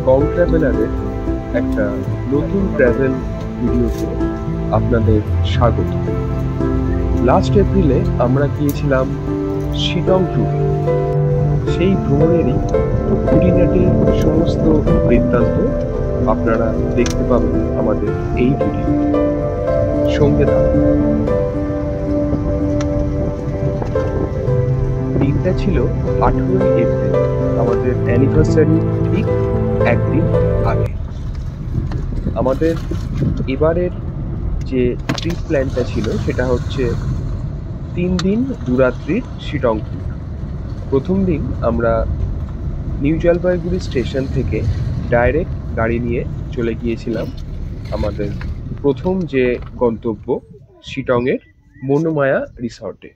কং ট্রাভেলারের একটা নতুন ট্রাভেল ভিডিওতে আপনাদের স্বাগত। লাস্ট এপ্রিলে আমরা গিয়েছিলাম শিলং ট্যুরে। সেই ভ্রমণেরই খুঁটিনাটি সমস্ত বৃত্তান্ত আপনারা দেখতে পাবেন আমাদের এই ভিডিও। সঙ্গে থাকুন। দিনটা ছিল 18 এপ্রিল, আমাদের অ্যানিভার্সারি ঠিক একদিন আগে। আমাদের এবারের যে ট্রিপ প্ল্যানটা ছিল সেটা হচ্ছে 3 দিন 2 রাত্রির শিলং ট্যুর। প্রথম দিন আমরা নিউ জলপাইগুড়ি স্টেশন থেকে ডাইরেক্ট গাড়ি নিয়ে চলে গিয়েছিলাম আমাদের প্রথম যে গন্তব্য শিলংয়ের মনোমায়া রিসর্টে।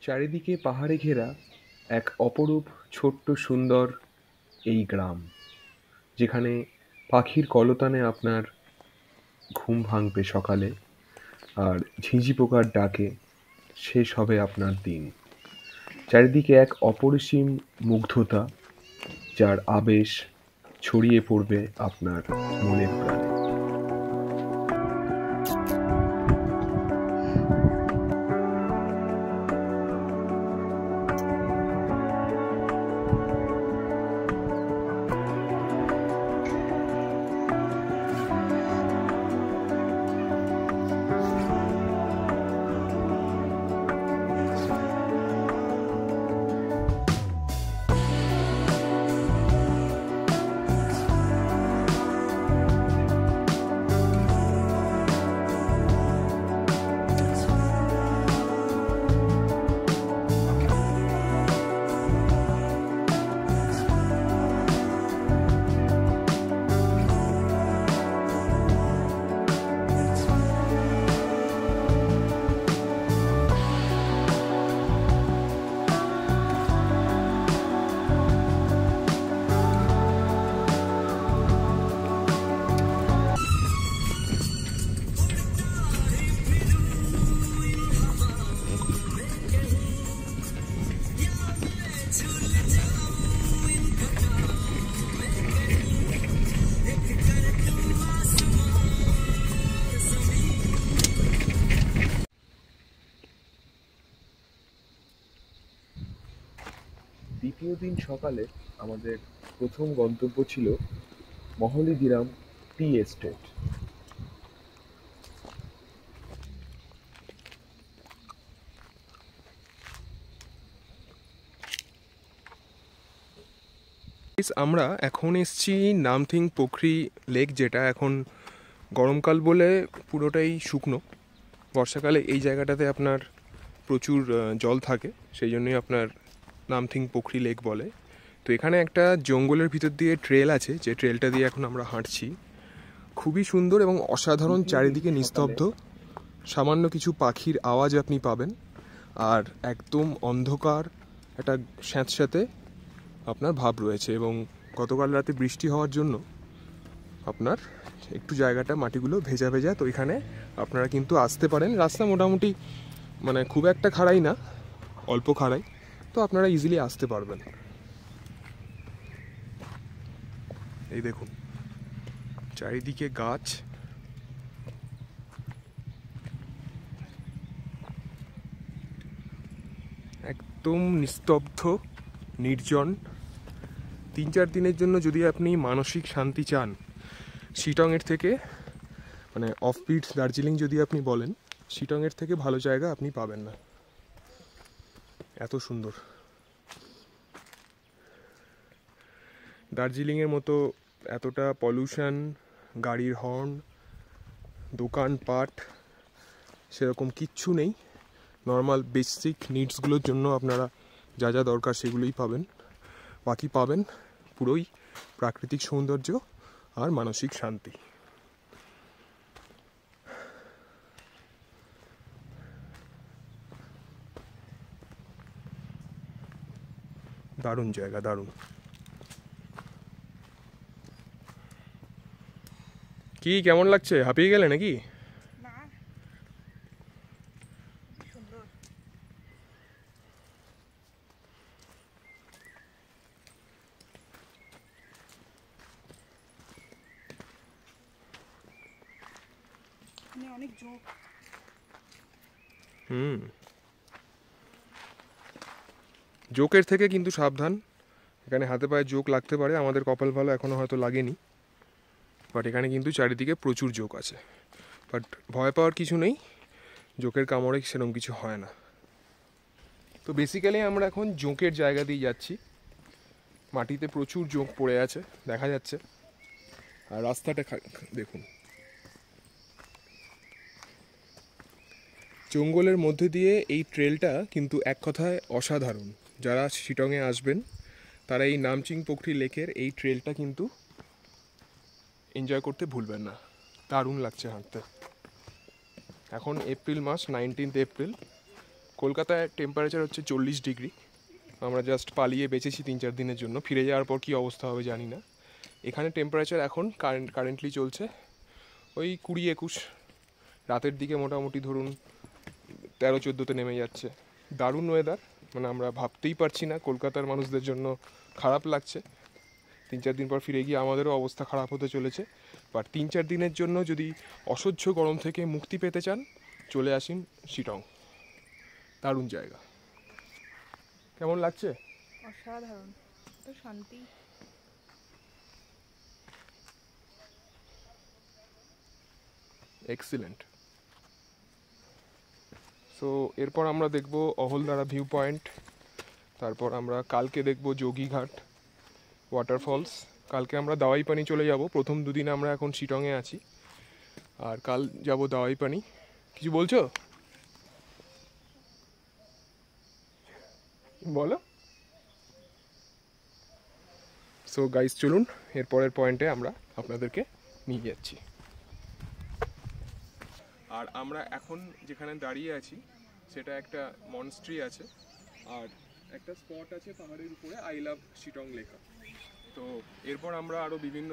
চারিদিকে পাহাড়ে ঘেরা এক অপরূপ ছোট্ট সুন্দর এই গ্রাম, যেখানে পাখির কলতানে আপনার ঘুম ভাঙবে সকালে, আর ঝিঁঝি পোকার ডাকে শেষ হবে আপনার দিন। চারিদিকে এক অপরিসীম মুগ্ধতা, যার আবেশ ছড়িয়ে পড়বে আপনার মনের প্রাণে। দ্বিতীয় দিন সকালে আমাদের প্রথম গন্তব্য ছিল মহলিদিরাম টি এস্টেট। আমরা এখন এসছি নামথিং পোখরি লেক, যেটা এখন গরমকাল বলে পুরোটাই শুকনো। বর্ষাকালে এই জায়গাটাতে আপনার প্রচুর জল থাকে, সেই জন্যই আপনার নামথিং পোখরি লেক বলে। তো এখানে একটা জঙ্গলের ভিতর দিয়ে ট্রেল আছে, যে ট্রেলটা দিয়ে এখন আমরা হাঁটছি। খুবই সুন্দর এবং অসাধারণ, চারিদিকে নিস্তব্ধ, সামান্য কিছু পাখির আওয়াজ আপনি পাবেন, আর একদম অন্ধকার একটা স্যাঁতস্যাঁতে আপনার ভাব রয়েছে। এবং গতকাল রাতে বৃষ্টি হওয়ার জন্য আপনার একটু জায়গাটা মাটিগুলো ভেজা ভেজা, তো এখানে আপনারা কিন্তু আসতে পারেন। রাস্তা মোটামুটি মানে খুব একটা খাড়াই না, অল্প খাড়াই, তো আপনারা ইজিলি আসতে পারবেন। এই দেখুন চারিদিকে গাছ, একদম নিস্তব্ধ, নির্জন, 3-4 দিনের জন্য যদি আপনি মানসিক শান্তি চান, শিটংয়ের থেকে মানে অফবিট দার্জিলিং যদি আপনি বলেন, শিটংয়ের থেকে ভালো জায়গা আপনি পাবেন না। এত সুন্দর। দার্জিলিংয়ের মতো এতটা পলিউশন, গাড়ির হর্ন, দোকানপাট সেরকম কিচ্ছু নেই। নর্মাল বেসিক নিডসগুলোর জন্য আপনারা যা যা দরকার সেগুলোই পাবেন। বাকি পাবেন পুরোই প্রাকৃতিক সৌন্দর্য আর মানসিক শান্তি। দারুণ জায়গা, দারুণ। কি কেমন লাগছে? হাঁপিয়ে গেলে নাকি? না, সুন্দর। অনেক ঝোঁক। জোকের থেকে কিন্তু সাবধান, এখানে হাতে পায়ে জোক লাগতে পারে। আমাদের কপাল ভালো, এখনো হয়তো লাগেনি, বাট এখানে কিন্তু চারিদিকে প্রচুর জোক আছে। বাট ভয় পাওয়ার কিছু নেই, জোকের কামড়ে সেরকম কিছু হয় না। তো বেসিক্যালি আমরা এখন জোঁকের জায়গা দিয়ে যাচ্ছি। মাটিতে প্রচুর জোঁক পড়ে আছে, দেখা যাচ্ছে। আর রাস্তাটা দেখুন, জঙ্গলের মধ্যে দিয়ে এই ট্রেলটা কিন্তু এক কথায় অসাধারণ। যারা শিটংয়ে আসবেন তারা এই নামচিং পোখরি লেকের এই ট্রেলটা কিন্তু এনজয় করতে ভুলবেন না। দারুণ লাগছে হাঁটতে। এখন এপ্রিল মাস, 19 এপ্রিল। কলকাতায় টেম্পারেচার হচ্ছে 40 ডিগ্রি। আমরা জাস্ট পালিয়ে বেঁচেছি 3-4 দিনের জন্য, ফিরে যাওয়ার পর কী অবস্থা হবে জানি না। এখানে টেম্পারেচার এখন কারেন্টলি চলছে ওই 20-21, রাতের দিকে মোটামুটি ধরুন 13-14তে নেমে যাচ্ছে। দারুণ ওয়েদার, মানে আমরা ভাবতেই পারছি না। কলকাতার মানুষদের জন্য খারাপ লাগছে, 3-4 দিন পর ফিরে গিয়ে আমাদেরও অবস্থা খারাপ হতে চলেছে। বাট 3-4 দিনের জন্য যদি অসহ্য গরম থেকে মুক্তি পেতে চান, চলে আসুন শিটং। দারুণ জায়গা। কেমন লাগছে? অসাধারণ, তো শান্তি। এক্সিলেন্ট। সো এরপর আমরা দেখব অহলদারা ভিউ পয়েন্ট। তারপর আমরা কালকে দেখব যোগীঘাট ওয়াটারফলস। কালকে আমরা দাওয়াই পানি চলে যাব। প্রথম দুদিন আমরা এখন শিটংয়ে আছি, আর কাল যাব দাওয়াই পানি। কিছু বলছো? বলো। সো গাইস, চলুন এরপরের পয়েন্টে আমরা আপনাদেরকে নিয়ে যাচ্ছি। আর আমরা এখন যেখানে দাঁড়িয়ে আছি সেটা একটা মনস্ট্রি আছে, আর একটা স্পট আছে পাহাড়ের উপরে, আই লাভ শিটং লেখা। তো এরপর আমরা আরও বিভিন্ন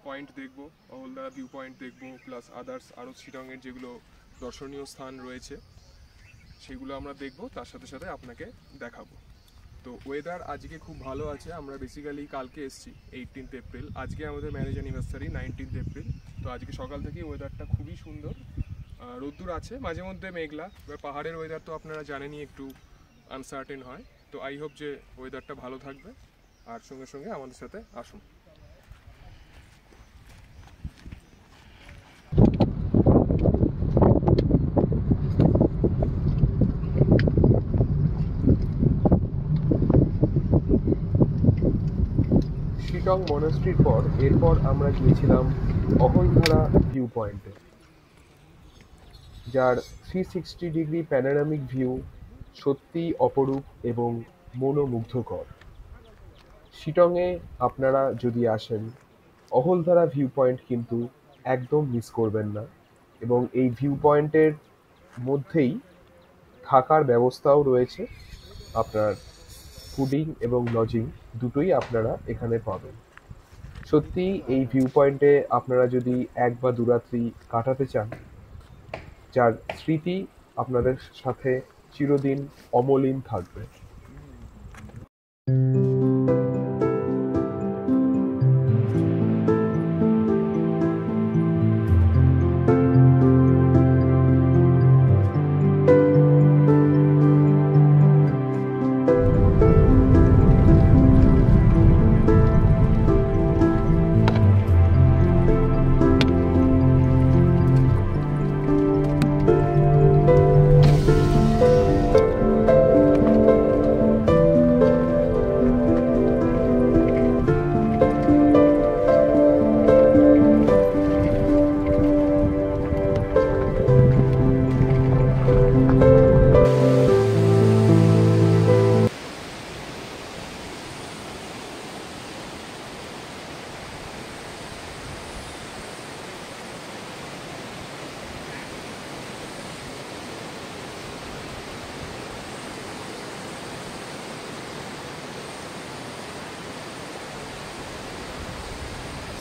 পয়েন্ট দেখব, অহলদারা ভিউ পয়েন্ট দেখব, প্লাস আদার্স আরও শিটংয়ের যেগুলো দর্শনীয় স্থান রয়েছে সেগুলো আমরা দেখব, তার সাথে সাথে আপনাকে দেখাবো। তো ওয়েদার আজকে খুব ভালো আছে। আমরা বেসিক্যালি কালকে এসেছি 18 এপ্রিল, আজকে আমাদের ম্যারেজ অ্যানিভার্সারি 19 এপ্রিল। তো আজকে সকাল থেকেই ওয়েদারটা খুবই সুন্দর, রোদ্দুর আছে, মাঝে মধ্যে মেঘলা। এবার পাহাড়ের ওয়েদার তো আপনারা জানেনই একটু আনসার্টেন হয়। তো আই হোপ যে ওয়েদারটা ভালো থাকবে, আর সঙ্গে সঙ্গে আমাদের সাথে আসুন। শিটং মনাস্ট্রির পর এরপর আমরা গিয়েছিলাম অহলধারা ভিউ পয়েন্টে, যার 360 ডিগ্রি প্যানোরামিক ভিউ সত্যিই অপরূপ এবং মনোমুগ্ধকর। শিটংয়ে আপনারা যদি আসেন, অহলধারা ভিউ পয়েন্ট কিন্তু একদম মিস করবেন না। এবং এই ভিউ পয়েন্টের মধ্যেই থাকার ব্যবস্থাও রয়েছে। আপনার ফুডিং এবং লজিং দুটোই আপনারা এখানে পাবেন। সত্যি এই ভিউ পয়েন্টে আপনারা যদি 1 বা 2 রাত্রি কাটাতে চান, যার স্মৃতি আপনাদের সাথে চিরদিন অমলিন থাকবে।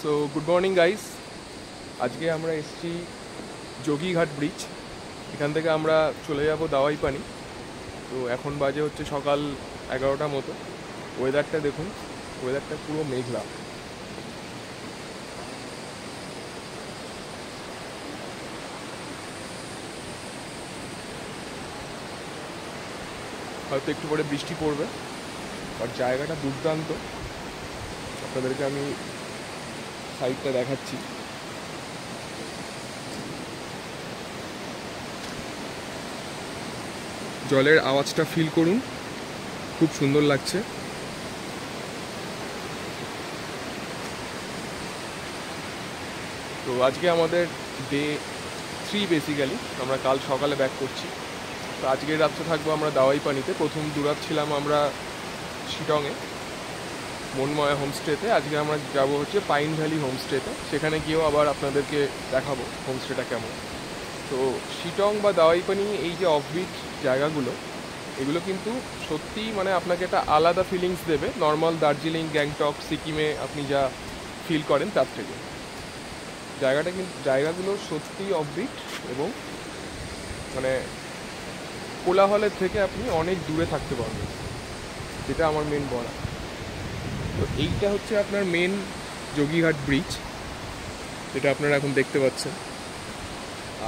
সো গুড মর্নিং গাইস, আজকে আমরা এসেছি যোগীঘাট ব্রিজ। এখান থেকে আমরা চলে যাব দাওয়াই পানি। তো এখন বাজে হচ্ছে সকাল 11টার মতো। ওয়েদারটা দেখুন, ওয়েদারটা পুরো মেঘলা। হয়তো একটু পরে বৃষ্টি পড়বে, আর জায়গাটা দুর্দান্ত। আপনাদেরকে আমি সাইডটা দেখাচ্ছি। জলের আওয়াজটা ফিল করুন, খুব সুন্দর লাগছে। তো আজকে আমাদের ডে 3 বেসিক্যালি। আমরা কাল সকালে ব্যাক করছি। তো আজকের রাত্রে থাকবো আমরা দাওয়াই পানিতে। প্রথম দুরাত ছিলাম আমরা শিটংয়ে মনময়া হোমস্টেতে। আজকে আমরা যাব হচ্ছে পাইন ভ্যালি হোমস্টেতে। সেখানে গিয়েও আবার আপনাদেরকে দেখাবো হোমস্টেটা কেমন। তো শিটং বা দাওয়াই পানি, এই যে অফবিট জায়গাগুলো, এগুলো কিন্তু সত্যি মানে আপনাকে একটা আলাদা ফিলিংস দেবে নর্মাল দার্জিলিং, গ্যাংটক, সিকিমে আপনি যা ফিল করেন তার থেকে। জায়গাগুলো সত্যি অফবিট এবং মানে কোলাহলের থেকে আপনি অনেক দূরে থাকতে পারবেন, যেটা আমার মেন বলা। তো এইটা হচ্ছে আপনার মেন যোগীঘাট ব্রিজ, যেটা আপনারা এখন দেখতে পাচ্ছেন।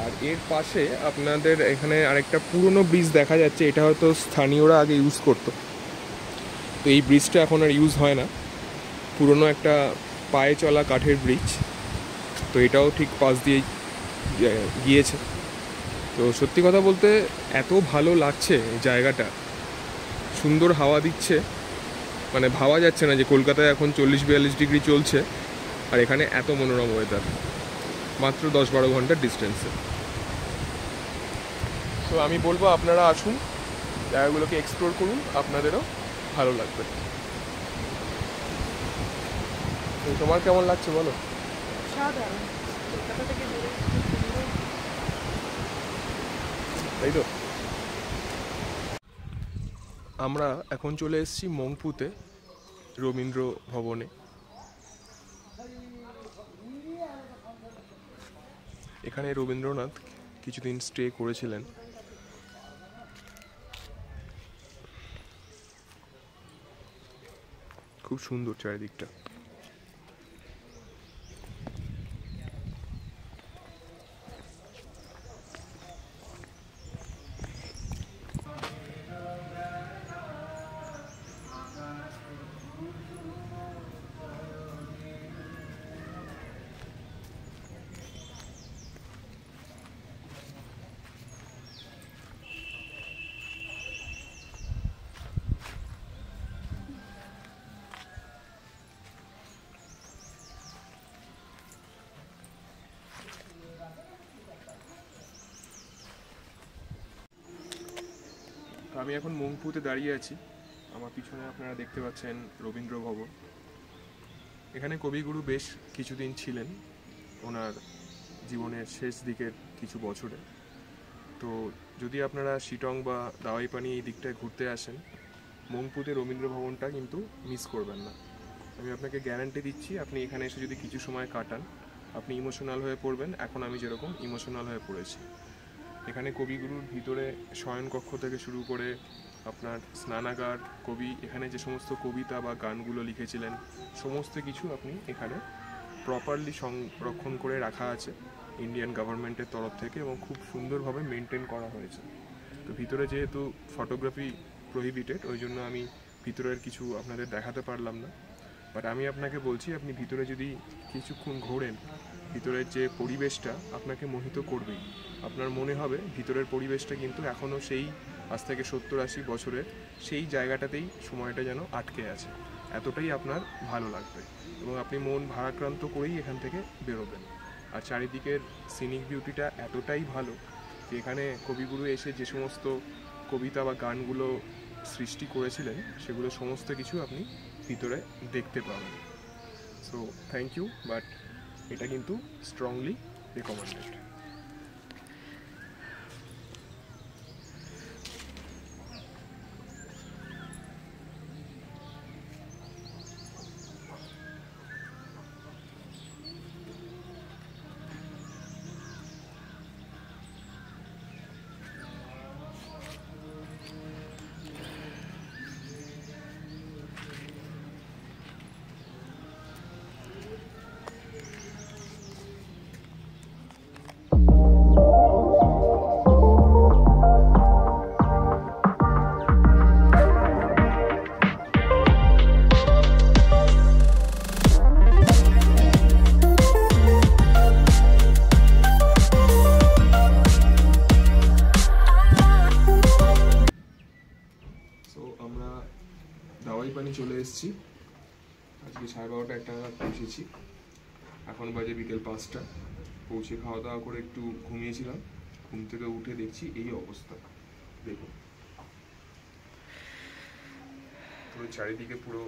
আর এর পাশে আপনাদের এখানে আরেকটা পুরনো ব্রিজ দেখা যাচ্ছে। এটা হয়তো স্থানীয়রা আগে ইউজ করতো, তো এই ব্রিজটা এখন আর ইউজ হয় না। পুরনো একটা পায়ে চলা কাঠের ব্রিজ, তো এটাও ঠিক পাশ দিয়ে গিয়েছে। তো সত্যি কথা বলতে এত ভালো লাগছে এই জায়গাটা, সুন্দর হাওয়া দিচ্ছে। মানে ভাবা যাচ্ছে না যে কলকাতায় এখন 40-42 ডিগ্রি চলছে, আর এখানে এত মনোরম ওয়েদার, মাত্র 10-12 ঘন্টার ডিস্টেন্সে। তো আমি বলবো আপনারা আসুন, জায়গাগুলোকে এক্সপ্লোর করুন, আপনাদেরও ভালো লাগবে। তো তোমার কেমন লাগছে বলো? অসাধারণ। কলকাতা থেকে দূরে খুব সুন্দর। তাই তো। আমরা এখন চলে এসেছি মংপুতে, রবীন্দ্র ভবনে। এখানে রবীন্দ্রনাথ কিছুদিন স্টে করেছিলেন। খুব সুন্দর চারিদিকটা। আমি এখন মংপুতে দাঁড়িয়ে আছি। আমার পিছনে আপনারা দেখতে পাচ্ছেন রবীন্দ্র ভবন। এখানে কবিগুরু বেশ কিছুদিন ছিলেন ওনার জীবনের শেষ দিকের কিছু বছরে। তো যদি আপনারা শিটং বা দাওয়াই পানি এই দিকটায় ঘুরতে আসেন, মংপুতে রবীন্দ্র ভবনটা কিন্তু মিস করবেন না। আমি আপনাকে গ্যারান্টি দিচ্ছি, আপনি এখানে এসে যদি কিছু সময় কাটান, আপনি ইমোশনাল হয়ে পড়বেন। এখন আমি যেরকম ইমোশনাল হয়ে পড়েছি। এখানে কবিগুরুর ভিতরে শয়নকক্ষ থেকে শুরু করে আপনার স্নানাগার, কবি এখানে যে সমস্ত কবিতা বা গানগুলো লিখেছিলেন, সমস্ত কিছু আপনি এখানে প্রপারলি সংরক্ষণ করে রাখা আছে ইন্ডিয়ান গভর্নমেন্টের তরফ থেকে, এবং খুব সুন্দরভাবে মেনটেন করা হয়েছে। তো ভিতরে যেহেতু ফটোগ্রাফি প্রহিবিটেড, ওই জন্য আমি ভিতরের কিছু আপনাদের দেখাতে পারলাম না। বাট আমি আপনাকে বলছি, আপনি ভিতরে যদি কিছুক্ষণ ঘোরেন, ভিতরের যে পরিবেশটা আপনাকে মোহিত করবেই। আপনার মনে হবে ভিতরের পরিবেশটা কিন্তু এখনও সেই আজ থেকে 70-80 বছরের সেই জায়গাটাতেই সময়টা যেন আটকে আছে। এতটাই আপনার ভালো লাগবে, এবং আপনি মন ভারাক্রান্ত করেই এখান থেকে বেরোবেন। আর চারিদিকের সিনিক বিউটিটা এতটাই ভালো যে এখানে কবিগুরু এসে যে সমস্ত কবিতা বা গানগুলো সৃষ্টি করেছিলেন, সেগুলো সমস্ত কিছু আপনি ভিতরে দেখতে পাবেন। সো থ্যাংক ইউ, বাট এটা কিন্তু স্ট্রংলি রেকমেন্ডেড। এসেছি। আজকে 12:30 একটা নাগাদ পৌঁছেছি। এখন বাজে বিকেল 5টা। পৌঁছে খাওয়া দাওয়া করে একটু ঘুমিয়েছিলাম। ঘুম থেকে উঠে দেখছি এই অবস্থা, দেখুন। তো চারিদিকে পুরো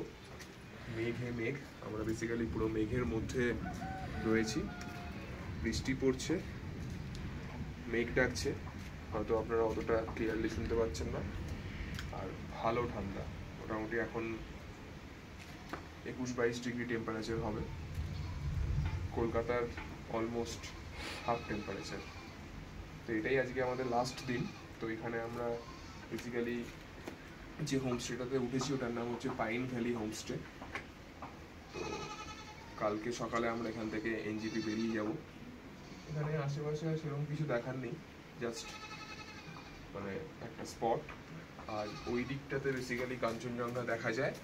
মেঘে মেঘ, আমরা বেসিক্যালি পুরো মেঘের মধ্যে রয়েছি। বৃষ্টি পড়ছে, মেঘ ডাকছে, হয়তো আপনারা অতটা ক্লিয়ারলি শুনতে পাচ্ছেন না। আর ভালো ঠান্ডা, মোটামুটি এখন 21-22 ডিগ্রি টেম্পারেচার হবে, কলকাতার অলমোস্ট হাফ টেম্পারেচার। তো এটাই আজকে আমাদের লাস্ট দিন। তো এখানে আমরা বেসিক্যালি যে হোমস্টেটাতে উঠেছি ওটার নাম হচ্ছে পাইন ভ্যালি হোমস্টে। তো কালকে সকালে আমরা এখান থেকে এনজিপি বেরিয়ে যাব। এখানে আশেপাশে সেরকম কিছু দেখার নেই, জাস্ট মানে একটা স্পট। আর ওই দিকটাতে বেসিক্যালি কাঞ্চনজঙ্ঘা দেখা যায়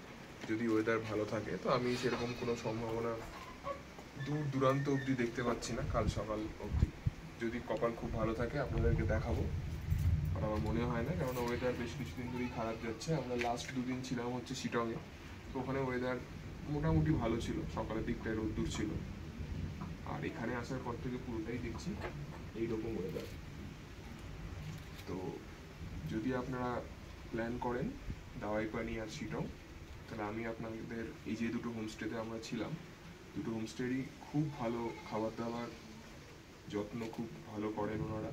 যদি ওয়েদার ভালো থাকে। তো আমি সেরকম কোনো সম্ভাবনা দূর দূরান্ত অবধি দেখতে পাচ্ছি না কাল সকাল অবধি। যদি কপাল খুব ভালো থাকে আপনাদেরকে দেখাবো, আর আমার মনে হয় না, কারণ ওয়েদার বেশ কিছুদিন ধরেই খারাপ যাচ্ছে। আমরা লাস্ট দুদিন ছিলাম হচ্ছে শিটংয়ে, তো ওখানে ওয়েদার মোটামুটি ভালো ছিল, সকালের দিকটায় রোদ্দুর ছিল। আর এখানে আসার পর থেকে পুরোটাই দেখছি এইরকম ওয়েদার। তো যদি আপনারা প্ল্যান করেন দাওয়াইপানি আর শিটং, তাহলে আমি আপনাদের এই যে দুটো হোমস্টেতে আমরা ছিলাম, দুটো হোমস্টেরই খুব ভালো খাবার দাবার, যত্ন খুব ভালো করেন ওনারা।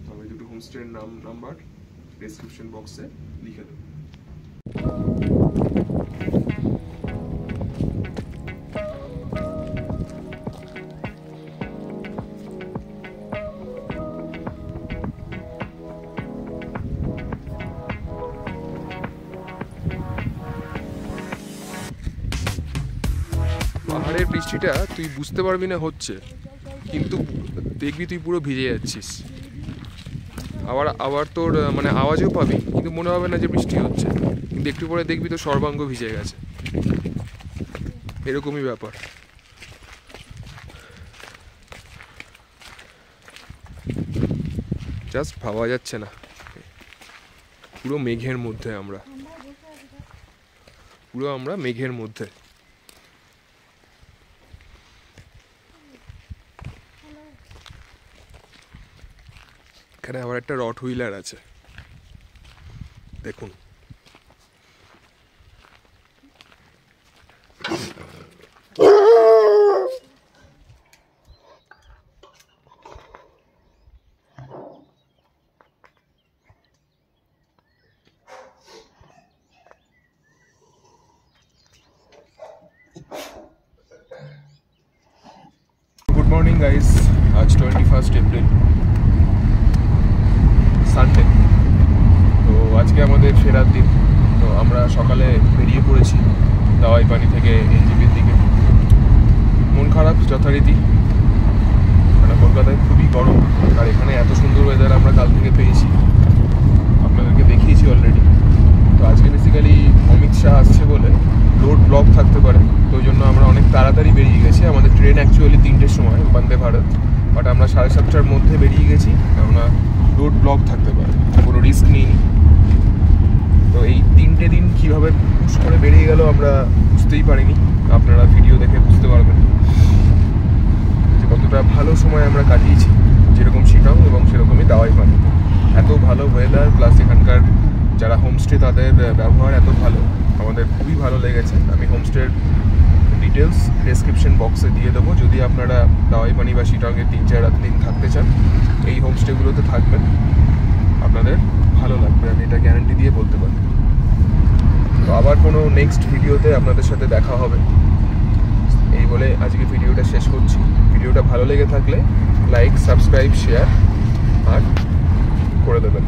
তো আমি দুটো হোমস্টের নাম্বার ডেসক্রিপশন বক্সে লিখে দেবো। পাহাড়ের বৃষ্টিটা তুই বুঝতে পারবি না হচ্ছে, কিন্তু দেখবি তুই পুরো ভিজে যাচ্ছিস। আবার তোর মানে আওয়াজও পাবি, কিন্তু মনে হবে না যে বৃষ্টি হচ্ছে, কিন্তু একটু পরে দেখবি তো সর্বাঙ্গ ভিজে গেছে। এরকমই ব্যাপার। জাস্ট ভাবা যাচ্ছে না, পুরো মেঘের মধ্যে আমরা, মেঘের মধ্যে। এখানে আবার একটা রট হুইলার আছে, দেখুন। গুড মর্নিং গাইস, আজ 21 এপ্রিল, সানডে। তো আজকে আমাদের ফেরার দিন। তো আমরা সকালে বেরিয়ে পড়েছি দাওয়াইপানি থেকে এনজিপির দিকে। মন খারাপ যথারীতি, মানে কলকাতায় খুবই গরম, আর এখানে এত সুন্দর ওয়েদার আমরা কাল থেকে পেয়েছি, আপনাদেরকে দেখিয়েছি অলরেডি। তো আজকে বেসিক্যালি অমিত শাহ আসছে বলে রোড ব্লক থাকতে পারে, তো ওই জন্য আমরা অনেক তাড়াতাড়ি বেরিয়ে গেছি। আমাদের ট্রেন অ্যাকচুয়ালি 3টের সময়, বন্দে ভারত, বাট আমরা 7:30টার মধ্যে বেরিয়ে গেছি, কেননা রোড ব্লক থাকতে পারে, কোনো রিস্ক নিইনি। তো এই 3টে দিন কীভাবে পুশ করে বেরিয়ে গেল আমরা বুঝতেই পারিনি। আপনারা ভিডিও দেখে বুঝতে পারবেন যে কতটা ভালো সময় আমরা কাটিয়েছি, যেরকম শিটং এবং সেরকমই দাওয়াইপানি। এত ভালো ওয়েদার, প্লাস এখানকার যারা হোমস্টে তাদের ব্যবহার এত ভালো, আমাদের খুবই ভালো লেগেছে। আমি হোমস্টের ডিটেলস ডেসক্রিপশন বক্সে দিয়ে দেবো। যদি আপনারা দাওয়াইপানি বা শিটংয়ে 3-4 দিন থাকতে চান, এই হোমস্টেগুলোতে থাকবেন, আপনাদের ভালো লাগবে, আমি এটা গ্যারান্টি দিয়ে বলতে পারি। তো আবার কোনো নেক্সট ভিডিওতে আপনাদের সাথে দেখা হবে, এই বলে আজকে ভিডিওটা শেষ করছি। ভিডিওটা ভালো লেগে থাকলে লাইক, সাবস্ক্রাইব, শেয়ার আর করে দেবেন।